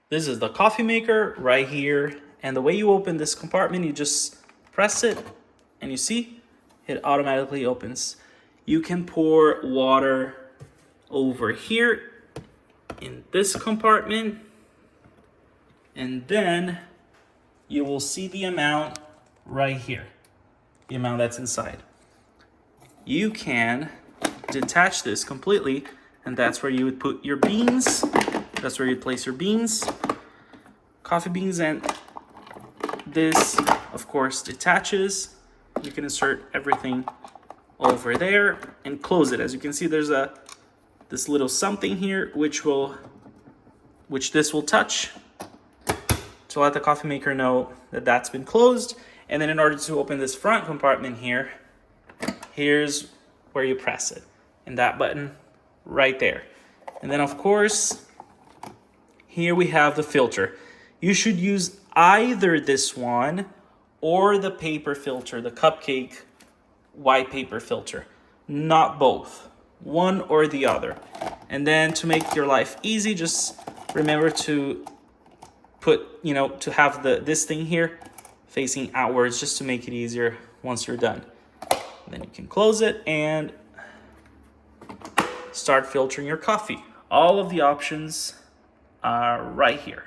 This is the coffee maker right here. And the way you open this compartment, you just press it and you see it automatically opens. You can pour water over here in this compartment, and then you will see the amount right here, the amount that's inside. You can detach this completely, and that's where you would put your beans. That's where you place your beans, coffee beans, and this, of course, detaches. You can insert everything over there and close it. As you can see, there's this little something here which this will touch to let the coffee maker know that that's been closed. And then in order to open this front compartment here, here's where you press it, and that button right there. And then of course, here we have the filter. You should use either this one or the paper filter, the Cupcake white paper filter, not both, one or the other. And then to make your life easy, just remember to put, to have this thing here facing outwards, just to make it easier once you're done. And then you can close it and start filtering your coffee. All of the options are right here.